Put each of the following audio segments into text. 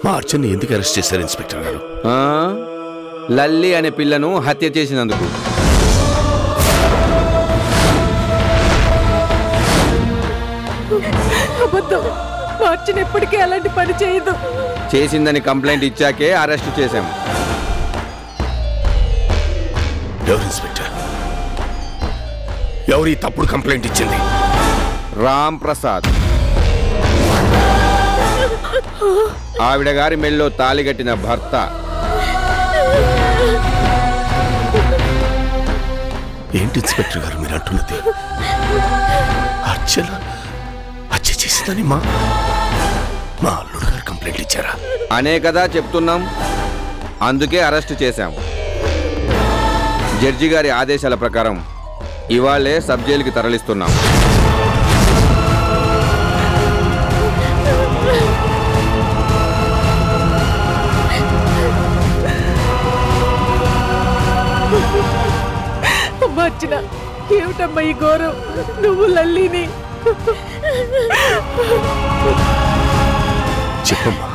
మా అర్చన్ని ఎందుకు అరెస్ట్ చేశారు ఇన్స్పెక్టర్ గారు? లల్లి అనే పిల్లను హత్య చేసినందుకు. అబద్ధం. మా అర్చన ఎప్పటికీ అలాంటి పని చేయదు. చేసిందని కంప్లైంట్ ఇచ్చాకే అరెస్ట్ చేశాము. ఎవరు ఇన్స్పెక్టర్? ఎవరు ఈ తప్పుడు కంప్లైంట్ ఇచ్చింది? రామ్ ప్రసాద్. ఆవిడ గారి మెల్లో తాళి కట్టిన భర్త. ఏంటి ఇన్స్పెక్టర్ గారు మీరు అంటున్నది? అర్చన హత్య చేసిందని మా అల్లుడు గారు కంప్లైంట్ ఇచ్చారా? అనే కదా చెప్తున్నాం. అందుకే అరెస్ట్ చేశాం. జడ్జి గారి ఆదేశాల ప్రకారం ఇవాళే సబ్ జైలుకి తరలిస్తున్నాం. అర్చన, ఏమిటమ్మా ఈ ఘోరం? నువ్వు లల్లిని చెప్పమ్మా,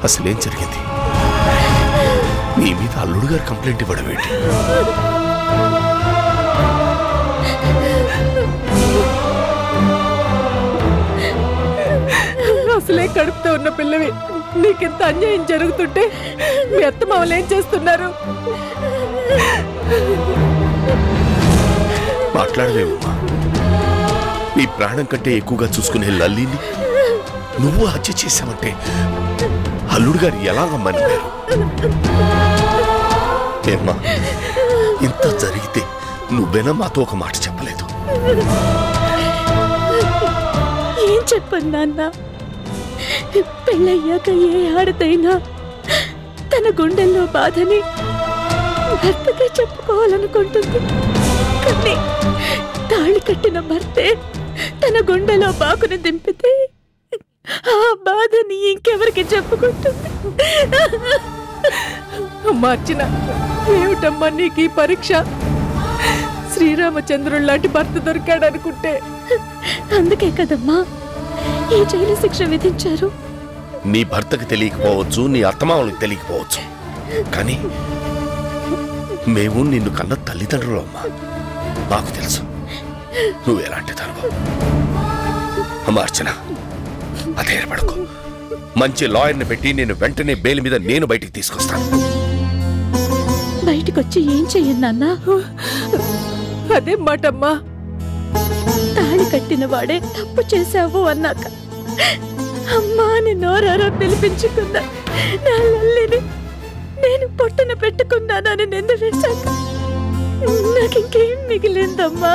అసలేం జరిగింది? నీ మీద అల్లుడు గారు కంప్లైంట్ ఇవ్వడం ఏంటి? అసలే కడుపుతో ఉన్న పిల్లవి, నీకెంత అన్యాయం జరుగుతుంటే మీ అత్తమామలు ఏం చేస్తున్నారు? మాట్లాడలేవమ్మా. నీ ప్రాణం కంటే ఎక్కువగా చూసుకునే లల్లిని నువ్వు హత్య చేశావంటే అల్లుడు గారు ఎలాగమ్మని? ఏమ్మా, ఇంత జరిగితే నువ్వేనా మాతో ఒక మాట చెప్పలేదు? ఏం చెప్పండి నాన్న? పెళ్ళయ్యాక ఏ ఆడదైనా తన గుండెల్లో బాధని భర్తకే చెప్పుకోవాలనుకుంటుంది. కానీ తాళి కట్టిన భర్తే తన గుండెలో బాకుని దింపితే ఆ బాధని ఇంకెవరికి చెప్పుకుంటుంది? అమ్మా అర్చన, ఏమిటమ్మా నీకు ఈ పరీక్ష? శ్రీరామచంద్రుడు లాంటి భర్త దొరికాడనుకుంటే. అందుకే కదమ్మా ఈ జైలు శిక్ష విధించారు. నీ భర్తకు తెలియకపోవచ్చు, నీ అత్తమామలకు తెలియకపోవచ్చు, కానీ మేము నిన్ను కన్న తల్లిదండ్రులు అమ్మా. మాకు తెలుసు నువ్వు ఎలాంటి తనవు. అమ్మా అర్చన, అధైర్యపడకు. మంచి లాయర్ని పెట్టి నేను వెంటనే బెయిల్ మీద నేను బయటికి తీసుకొస్తాను. బయటికొచ్చి ఏం చెయ్యను నాన్న? అదే మాటమ్మా. తాళి కట్టిన వాడే తప్పు చేశావు అన్నాక అమ్మా అని నోరారా పిలిపించుకున్నా నా లల్లిని నేను పొట్టన పెట్టుకున్నానని నింద వేశాక నాకింకేం మిగిలిందమ్మా?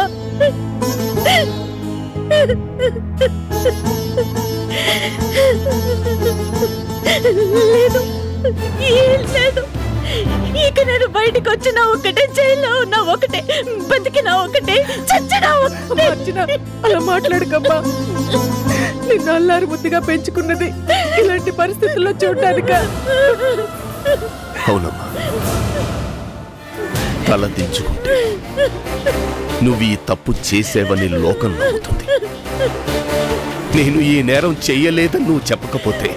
లేదు, ఏం లేదు. ఇక నేను బయటకు వచ్చినా ఒకటే, జైల్లో ఉన్నా ఒకటే, బతికినా ఒకటే, చచ్చినా ఒకటే. అలా మాట్లాడకమ్మా. నిన్ను అల్లారు ముద్దుగా పెంచుకున్నది ఇలాంటి పరిస్థితుల్లో చూడటానిక? అవునమ్మా, తల దించుకుంటే నువ్వు ఈ తప్పు చేసేవని లోకం నమ్ముతుంది. నేను ఈ నేరం చెయ్యలేదని నువ్వు చెప్పకపోతే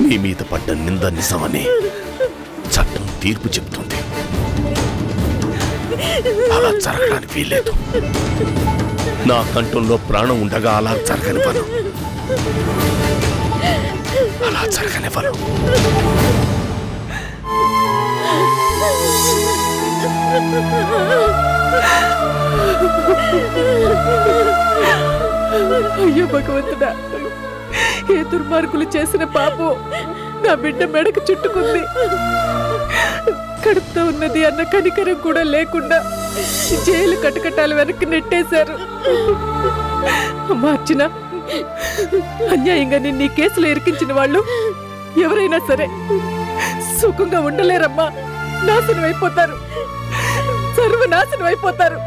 నీ మీద పడ్డ నింద నిజమని చట్టం తీర్పు చెప్తుంది. అలా జరగడానికి వీల్లేదు. నా కంఠంలో ప్రాణం ఉండగా అలా జరగనివ్వను. అలా జరగనివ్వను. అయ్యో భగవంతుడా, ఏ దుర్మార్గులు చేసిన పాపం నా బిడ్డ మెడకు చుట్టుకుంది. కడుపుతో ఉన్నది అన్న కనికరం కూడా లేకుండా జైలు కటకటాలు వెనక్కి నెట్టేశారు. అమ్మా అర్చన, అన్యాయంగా నిన్ను ఈ కేసులో ఇరికించిన వాళ్ళు ఎవరైనా సరే సుఖంగా ఉండలేరమ్మా. నాశనం అయిపోతారు, సర్వనాశనం అయిపోతారు.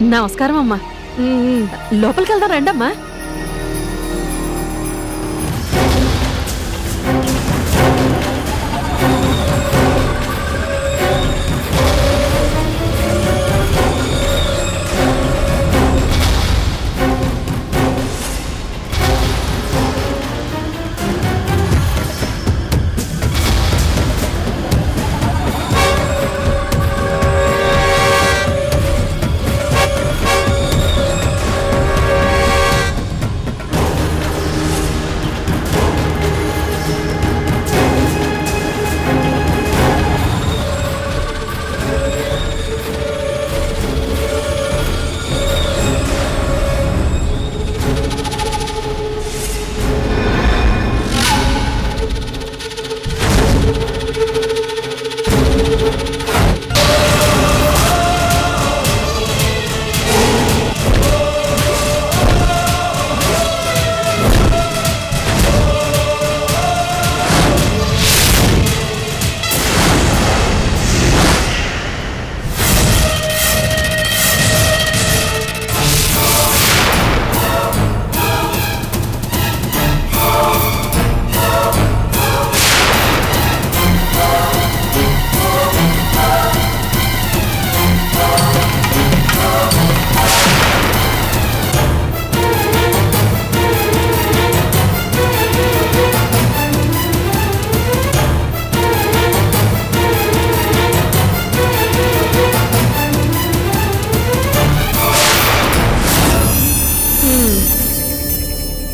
నమస్కారం అమ్మా. లోపలికి వెళ్దాం రండమ్మా.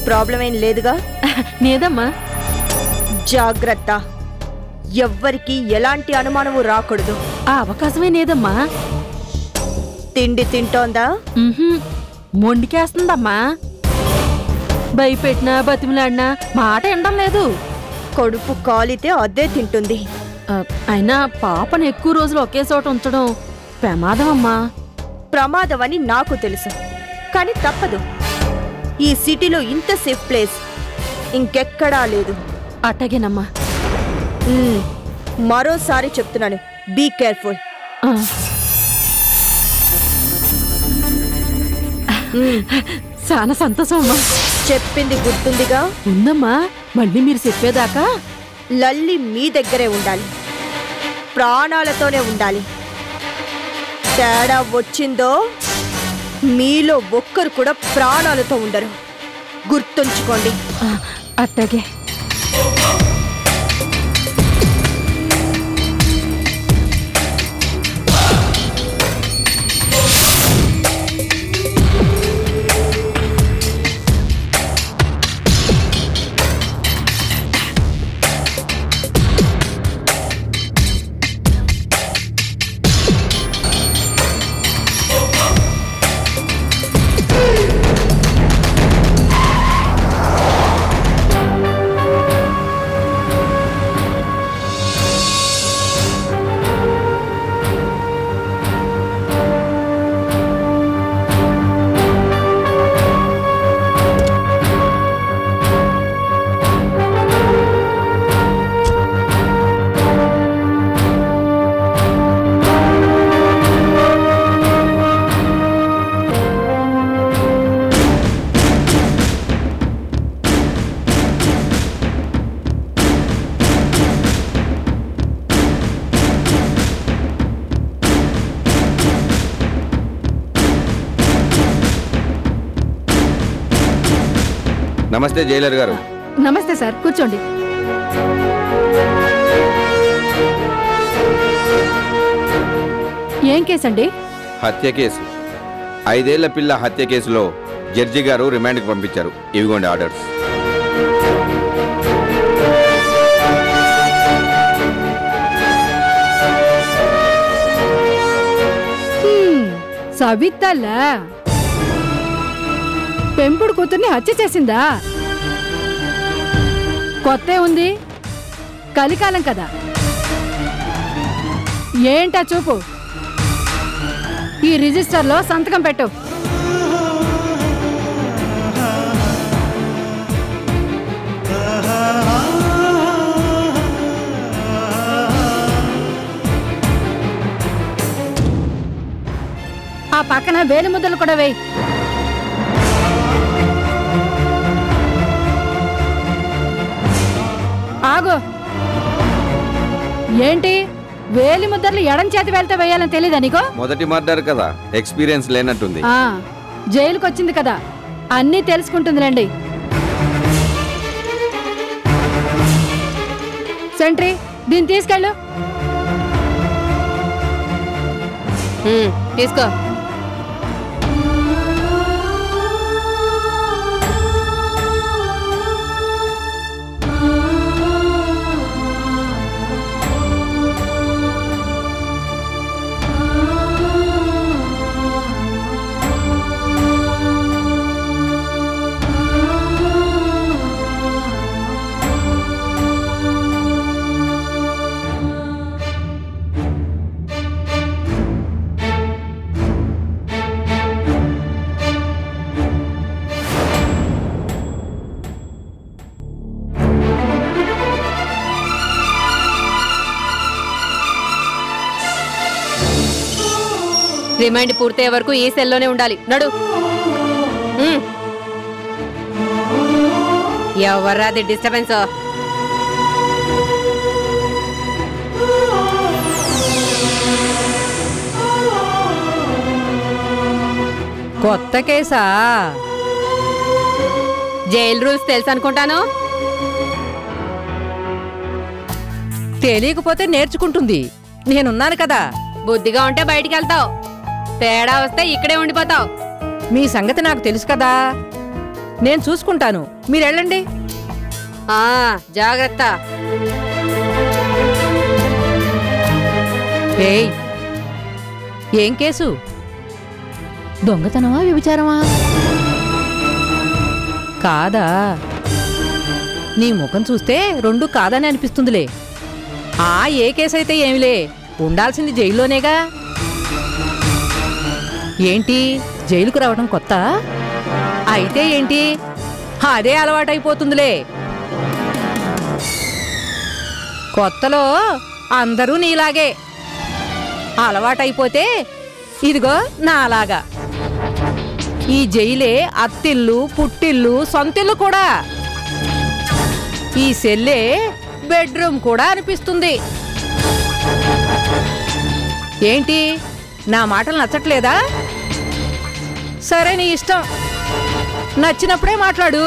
ప్రాబ్లం ఏం లేదుగా? లేదమ్మా. జాగ్రత్త, ఎవ్వరికి ఎలాంటి అనుమానము రాకూడదు. ఆ అవకాశమే లేదమ్మా. తిండి తింటోందా? మొండికేస్తుందమ్మా. భయపెట్టినా బతిమిలాడినా మాట వినడం లేదు. కడుపు కాలితే అదే తింటుంది. అయినా పాపను ఎక్కువ రోజులు ఒకే చోట ఉంచడం ప్రమాదం అమ్మా. ప్రమాదమని నాకు తెలుసు, కానీ తప్పదు. ఈ సిటీలో ఇంత సేఫ్ ప్లేస్ ఇంకెక్కడా లేదు. అట్టగేనమ్మా. మరోసారి చెప్తున్నాను, బీ కేర్ఫుల్. చాలా సంతోషం అమ్మా. చెప్పింది గుర్తుందిగా? ఉందమ్మా. మళ్ళీ మీరు చెప్పేదాకా లల్లి మీ దగ్గరే ఉండాలి, ప్రాణాలతోనే ఉండాలి. తేడా వచ్చిందో మీలో ఒక్కరు కూడా ప్రాణాలతో ఉండరు, గుర్తుంచుకోండి. అట్టగే. నమస్తే జైలర్ గారు. నమస్తే సార్, కూర్చోండి. ఏం కేసు అండి? హత్య కేసు. 5 ఏళ్ల పిల్ల హత్య కేసులో జడ్జి గారు రిమాండ్కి పంపించారు. ఇవిగోండి ఆర్డర్స్. సవితలా పెంపుడు కూతుర్ని హత్య చేసిందా? కొత్త ఉంది, కలికాలం కదా. ఏంటా చూపు? ఈ రిజిస్టర్లో సంతకం పెట్టు. ఆ పక్కన వేలి ముద్దలు కూడా వేయి. ఆగు. ఏంటి వేలి ముద్దర్లు ఎడం చేతి వేలితో వేయాలని తెలీదా నీకు? మొదటి మర్డర్ కదా, ఎక్స్పీరియన్స్ లేనట్టుంది. జైలుకి వచ్చింది కదా, అన్నీ తెలుసుకుంటుంది రండి. సెంట్రీ, దీన్ని తీసుకెళ్ళు. తీసుకో. రిమైండ్ పూర్తయ్యే వరకు ఈ సెల్లోనే ఉండాలి. నడు. ఎవర్రాది డిస్టర్బెన్స్? కొత్త కేసా? జైలు రూల్స్ తెలుసు అనుకుంటాను. తెలియకపోతే నేర్చుకుంటుంది. నేనున్నాను కదా. బుద్ధిగా ఉంటే బయటికి వెళ్తావు, తేడా వస్తే ఇక్కడే ఉండిపోతావు. మీ సంగతి నాకు తెలుసు కదా, నేను చూసుకుంటాను. మీరెళ్ళండి. జాగ్రత్త. ఏయ్, ఏం కేసు? దొంగతనమా, వ్యభిచారమా? కాదా? నీ ముఖం చూస్తే రెండు కాదని అనిపిస్తుందిలే. ఏ కేసైతే ఏమిలే, ఉండాల్సింది జైల్లోనేగా. ఏంటి, జైలుకు రావడం కొత్త? అయితే ఏంటి, అదే అలవాటైపోతుందిలే. కొత్తలో అందరూ నీలాగే. అలవాటైపోతే ఇదిగో నాలాగా. ఈ జైలే అత్తిల్లు, పుట్టిల్లు, సొంతిల్లు కూడా. ఈ సెల్లే బెడ్రూమ్ కూడా అనిపిస్తుంది. ఏంటి, నా మాటలు నచ్చట్లేదా? సరే, నీ ఇష్టం. నచ్చినప్పుడే మాట్లాడు.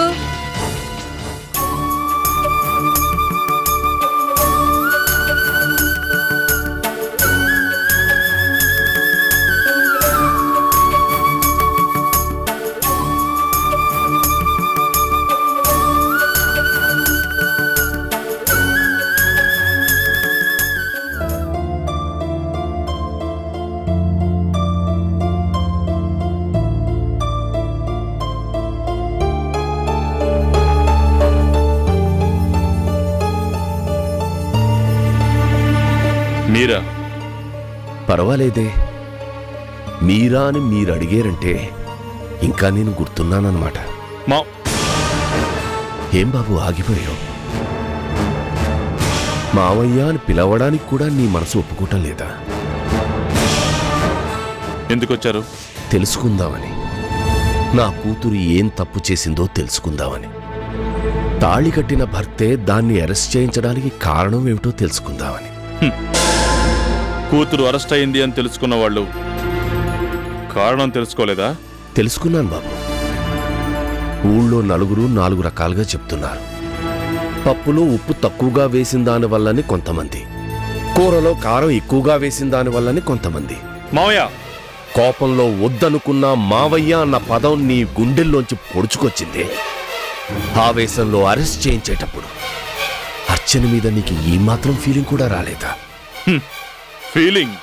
మీరా? పర్వాలేదే. మీరా అని మీరు అడిగారంటే ఇంకా నేను గుర్తున్నానన్నమాట. ఏం బాబు ఆగిపోయావు? మావయ్య అని పిలవడానికి కూడా నీ మనసు ఒప్పుకోవటం లేదా? ఎందుకొచ్చారు? తెలుసుకుందామని. నా కూతురు ఏం తప్పు చేసిందో తెలుసుకుందామని. తాళి కట్టిన భర్తే దాన్ని అరెస్ట్ చేయించడానికి కారణం ఏమిటో తెలుసుకుందామని. కూతురు అరెస్ట్ అయింది అని తెలుసుకున్న వాళ్ళు కారణం తెలుసుకోలేదా? తెలుసుకున్నాను బాబు. ఊళ్ళో నలుగురు 4 రకాలుగా చెప్తున్నారు. పప్పులో ఉప్పు తక్కువగా వేసిన దానివల్లని కొంతమంది, కూరలో కారం ఎక్కువగా వేసిన దానివల్లని కొంతమంది. మావయ్య, కోపంలో వద్దనుకున్న మావయ్య అన్న పదం నీ గుండెల్లోంచి పొడుచుకొచ్చింది. ఆవేశంలో అరెస్ట్ చేయించేటప్పుడు అర్చన మీద నీకు ఈ మాత్రం ఫీలింగ్ కూడా రాలేదా? ఫీలింగ్?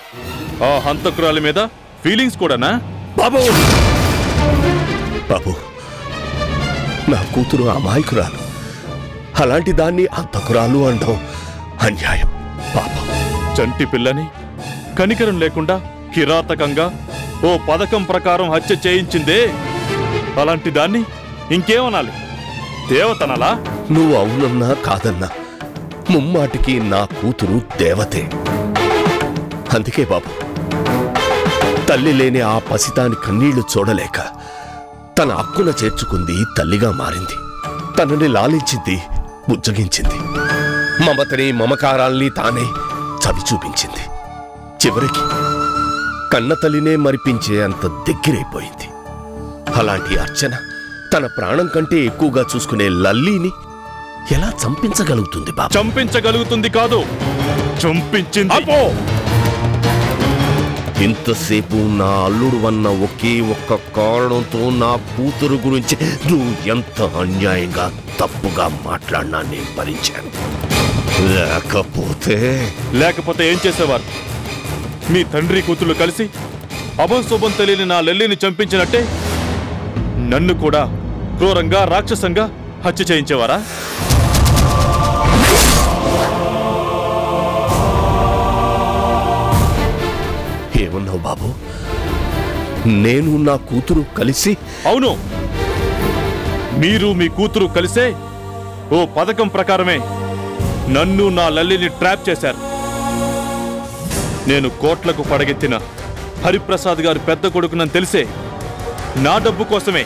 ఆ హంతకురాలి మీద ఫీలింగ్స్ కూడానా? బాబు, బాబు, నా కూతురు అమాయకురాలు. అలాంటి దాన్ని హంతకురాలు అనడం అన్యాయం. పాపం. చంటి పిల్లని కనికరం లేకుండా కిరాతకంగా ఓ పథకం ప్రకారం హత్య చేయించిందే, అలాంటి దాన్ని ఇంకేమనాలి? దేవతనలా? నువ్వు అవునన్నా కాదన్నా ముమ్మాటికి నా కూతురు దేవతే. అందుకే బాబు, తల్లి లేని ఆ పసితాని కన్నీళ్లు చూడలేక తన హక్కున చేర్చుకుంది, తల్లిగా మారింది. తనని లాలించింది, బుజ్జగించింది. మమతని మమకారాల్ని తానే చవి చూపించింది. చివరికి కన్న తల్లినే మరిపించే అంత దగ్గరైపోయింది. అలాంటి అర్చన తన ప్రాణం కంటే ఎక్కువగా చూసుకునే లల్లీని ఎలా చంపించగలుగుతుంది బాబు? చంపించగలుగుతుంది కాదు, చంపించింది. ఇంతసేపు నా అల్లుడు అన్న ఒకే ఒక్క కారణంతో నా కూతురు గురించి నువ్వు ఎంత అన్యాయంగా తప్పుగా మాట్లాడినా నేను భరించాను. లేకపోతే ఏం చేసేవారు? మీ తండ్రి కూతుళ్ళు కలిసి అభంశుభం తెలియని నా లల్లిని చంపించినట్టే నన్ను కూడా క్రూరంగా రాక్షసంగా హత్య చేయించేవారా? ఏమన్నావు బాబు? నేను నా కూతురు కలిసి? అవును, మీరు మీ కూతురు కలిసే ఓ పథకం ప్రకారమే నన్ను నా లల్లిని ట్రాప్ చేశారు. నేను కోట్లకు పడగెత్తిన హరిప్రసాద్ గారు పెద్ద కొడుకునని తెలిసే నా డబ్బు కోసమే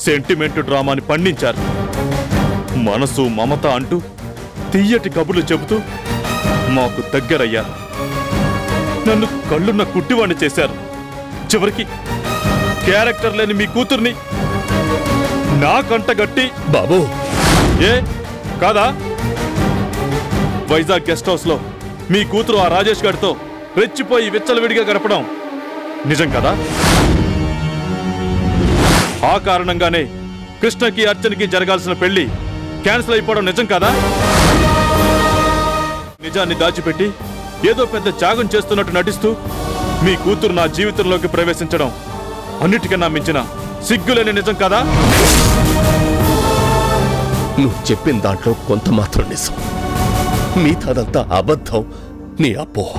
సెంటిమెంట్ డ్రామాని పండించారు. మనసు మమత అంటూ తీయటి కబుర్లు చెబుతూ మాకు దగ్గరయ్యారు. నన్ను కళ్ళున్న కుట్టివాణ్ణి చేశారు. చివరికి క్యారెక్టర్ లేని మీ కూతుర్ని నా కంటగట్టి బాబు ఏ కాదా? వైజాగ్ గెస్ట్ హౌస్ లో మీ కూతురు ఆ రాజేష్ గారితో రెచ్చిపోయి విచ్చలవిడిగా గడపడం నిజం కదా? ఆ కారణంగానే కృష్ణకి అర్చనకి జరగాల్సిన పెళ్లి క్యాన్సిల్ అయిపోవడం నిజం కదా? నిజాన్ని దాచిపెట్టి ఏదో పెద్ద త్యాగం చేస్తున్నట్టు నటిస్తూ మీ కూతురు నా జీవితంలోకి ప్రవేశించడం అన్నిటికన్నా మించిన సిగ్గులేని నిజం కదా? నువ్వు చెప్పిన దాంట్లో కొంత మాత్రం నిజం, మిగతాదంతా అబద్ధం, నీ అపోహ.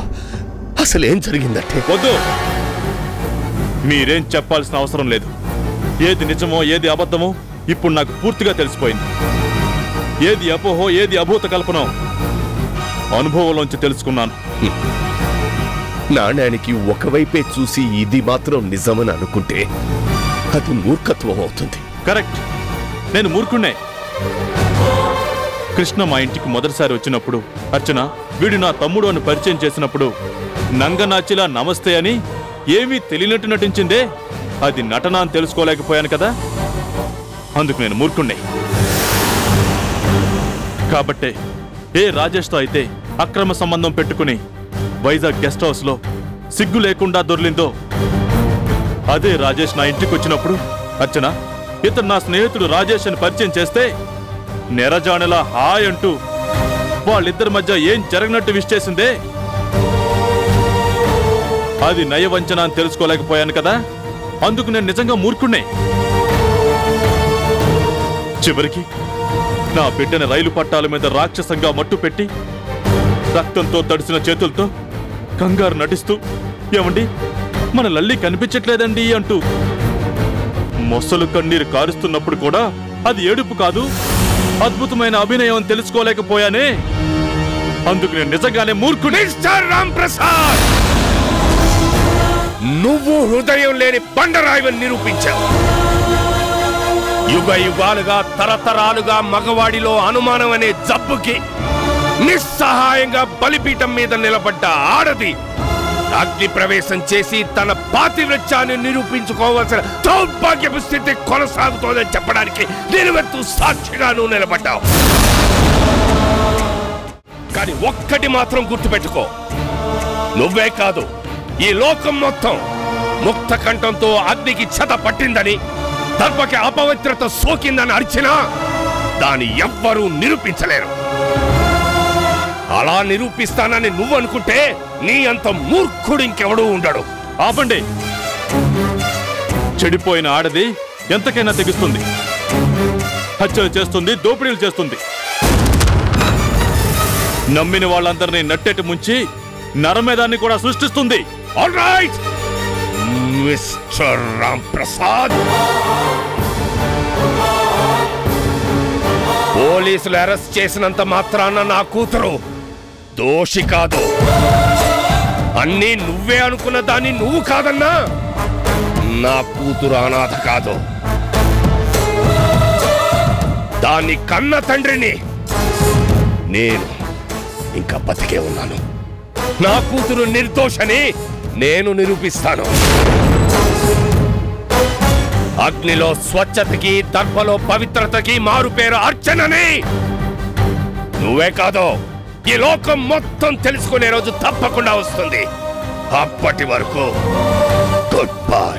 అసలేం జరిగిందంటే? వద్దు, మీరేం చెప్పాల్సిన అవసరం లేదు. ఏది నిజమో ఏది అబద్ధమో ఇప్పుడు నాకు పూర్తిగా తెలిసిపోయింది. ఏది అపోహో ఏది అభూత కల్పనో అనుభవంలోంచి తెలుసుకున్నాను. నాణ్యానికి ఒకవైపే చూసి ఇది మాత్రం నిజమని అనుకుంటే అది మూర్ఖత్వం అవుతుంది. కరెక్ట్, నేను మూర్ఖుణ్ణే. కృష్ణ మా ఇంటికి మొదటిసారి వచ్చినప్పుడు అర్చన వీడు నా తమ్ముడు అని పరిచయం చేసినప్పుడు నంగనాచిలా నమస్తే అని ఏమీ తెలియనట్టు నటించిందే. అది నటన అని తెలుసుకోలేకపోయాను కదా, అందుకు నేను మూర్ఖుణ్ణే. కాబట్టే ఏ రాజేష్తో అయితే అక్రమ సంబంధం పెట్టుకుని వైజాగ్ గెస్ట్ హౌస్ లో సిగ్గు లేకుండా దొర్లిందో అదే రాజేష్ నా ఇంటికి వచ్చినప్పుడు అర్చన ఇతను నా స్నేహితుడు రాజేష్ అని పరిచయం చేస్తే నెరజానెలా హాయ్ అంటూ వాళ్ళిద్దరి మధ్య ఏం జరగనట్టు విష్ చేసిందే. అది నయవంచన అని తెలుసుకోలేకపోయాను కదా, అందుకు నేను నిజంగా మూర్ఖుణ్ణే. చివరికి నా బిడ్డని రైలు పట్టాల మీద రాక్షసంగా మట్టు పెట్టి రక్తంతో తడిసిన చేతులతో కంగారు నటిస్తూ ఏమండి మన లల్లి కనిపించట్లేదండి అంటూ మొసలు కన్నీరు కారుస్తున్నప్పుడు కూడా అది ఏడుపు కాదు, అద్భుతమైన అభినయం అని తెలుసుకోలేకపోయానే. అందుకు నేను నిజంగానే మూర్ఖుడు. మిస్టర్ రామ్ ప్రసాద్, నువ్వు హృదయం లేని బండరాయిని నిరూపించావు. యుగ యుగాలుగా తరతరాలుగా మగవాడిలో అనుమానం అనే జబ్బుకి నిస్సహాయంగా బలిపీఠం మీద నిలబడ్డ ఆడది అగ్ని ప్రవేశం చేసి తన పాతివ్రత్యాన్ని నిరూపించుకోవాల్సిన దౌర్భాగ్యపు స్థితి కొనసాగుతోందని చెప్పడానికి నిలువెత్తు సాక్షిగాను నిలబడ్డావు. కానీ ఒక్కటి మాత్రం గుర్తుపెట్టుకో, నువ్వే కాదు ఈ లోకం మొత్తం ముక్త కంఠంతో అగ్నికి చెత పట్టిందని, దర్భకి అపవిత్రత సోకిందని అరిచినా దాన్ని ఎవ్వరూ నిరూపించలేరు. అలా నిరూపిస్తానని నువ్వు అనుకుంటే నీ అంత మూర్ఖుడు ఇంకెవడూ ఉండడు. ఆపండి, చెడిపోయిన ఆడది ఎంతకైనా తెగిస్తుంది, హత్యలు చేస్తుంది, దోపిడీలు చేస్తుంది, నమ్మిన వాళ్ళందరినీ నట్టెట్టు ముంచి నరమేదాన్ని కూడా సృష్టిస్తుంది. All right mister Ram Prasad, పోలీసులు అరెస్ట్ చేసినంత మాత్రాన నా కూతురు దోషి కాదు. అన్నీ నువ్వే అనుకున్న దాన్ని నువ్వు కాదన్నా. నా కూతురు అనాథ కాదు, దాన్ని కన్న తండ్రిని. నేను ఇంకా బతికే ఉన్నాను. నా కూతురు నిర్దోషని నేను నిరూపిస్తాను. అగ్నిలో స్వచ్ఛతకి, దర్భలో పవిత్రతకి మారుపేరు అర్చనని. నువ్వే కాదు, ఈ లోకం మొత్తం తెలుసుకునే రోజు తప్పకుండా వస్తుంది. అప్పటి వరకు గుడ్ బై.